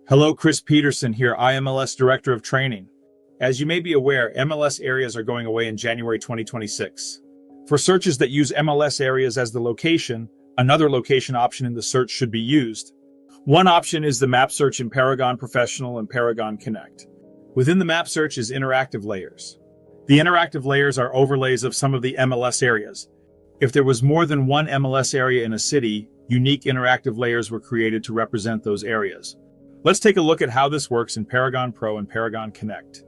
Hello, Chris Peterson here, IMLS Director of Training. As you may be aware, MLS areas are going away in January 2026. For searches that use MLS areas as the location, another location option in the search should be used. One option is the map search in Paragon Professional and Paragon Connect. Within the map search is interactive layers. The interactive layers are overlays of some of the MLS areas. If there was more than one MLS area in a city, unique interactive layers were created to represent those areas. Let's take a look at how this works in Paragon Pro and Paragon Connect.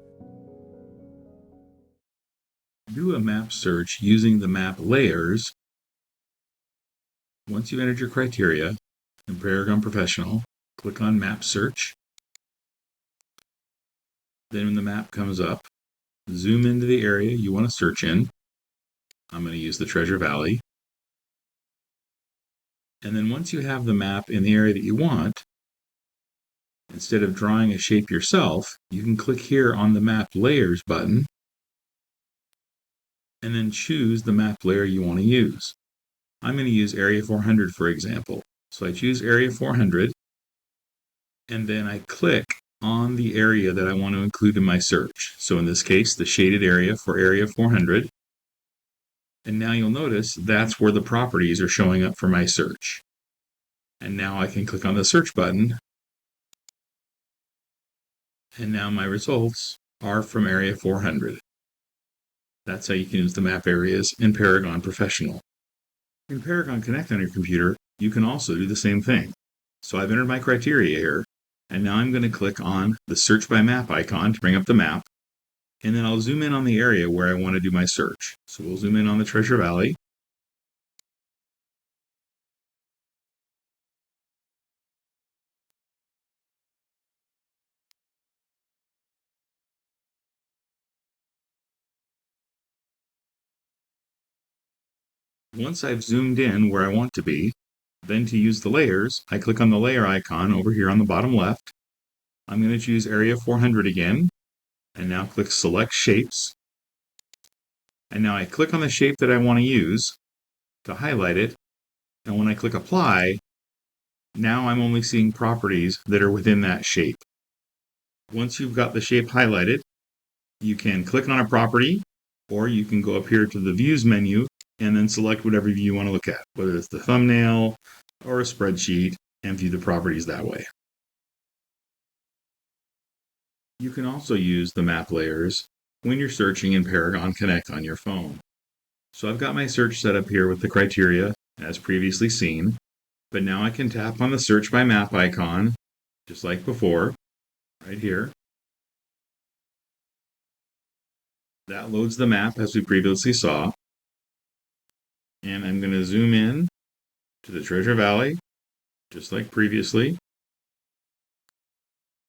Do a map search using the map layers. Once you've entered your criteria in Paragon Professional, click on Map Search. Then when the map comes up, zoom into the area you want to search in. I'm going to use the Treasure Valley. And then once you have the map in the area that you want, instead of drawing a shape yourself, you can click here on the Map Layers button and then choose the map layer you want to use. I'm going to use Area 400 for example. So I choose Area 400 and then I click on the area that I want to include in my search. So in this case, the shaded area for Area 400. And now you'll notice that's where the properties are showing up for my search. And now I can click on the search button. And now my results are from Area 400. That's how you can use the map areas in Paragon Professional. In Paragon Connect on your computer, you can also do the same thing. So I've entered my criteria here, and now I'm going to click on the Search by Map icon to bring up the map, and then I'll zoom in on the area where I want to do my search. So we'll zoom in on the Treasure Valley. Once I've zoomed in where I want to be, then to use the layers, I click on the layer icon over here on the bottom left. I'm going to choose Area 400 again, and now click Select Shapes. And now I click on the shape that I want to use to highlight it, and when I click Apply, now I'm only seeing properties that are within that shape. Once you've got the shape highlighted, you can click on a property, or you can go up here to the Views menu and then select whatever view you want to look at, whether it's the thumbnail or a spreadsheet, and view the properties that way. You can also use the map layers when you're searching in Paragon Connect on your phone. So I've got my search set up here with the criteria as previously seen, but now I can tap on the Search by Map icon, just like before, right here. That loads the map as we previously saw. And I'm going to zoom in to the Treasure Valley, just like previously.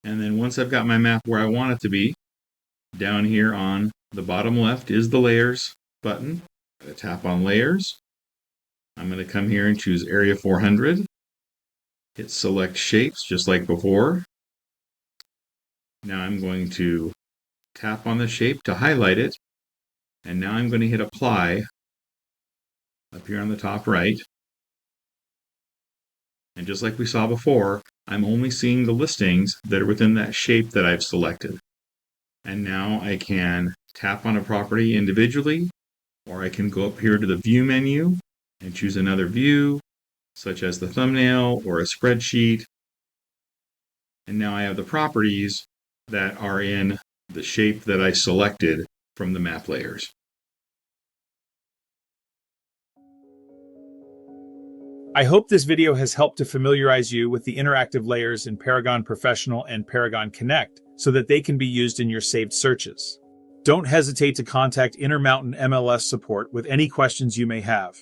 And then once I've got my map where I want it to be, down here on the bottom left is the Layers button. I'm going to tap on Layers. I'm going to come here and choose Area 400. Hit Select Shapes, just like before. Now I'm going to tap on the shape to highlight it. And now I'm going to hit Apply up here on the top right. And just like we saw before, I'm only seeing the listings that are within that shape that I've selected. And now I can tap on a property individually, or I can go up here to the View menu and choose another view, such as the thumbnail or a spreadsheet. And now I have the properties that are in the shape that I selected from the map layers. I hope this video has helped to familiarize you with the interactive layers in Paragon Professional and Paragon Connect so that they can be used in your saved searches. Don't hesitate to contact Intermountain MLS support with any questions you may have.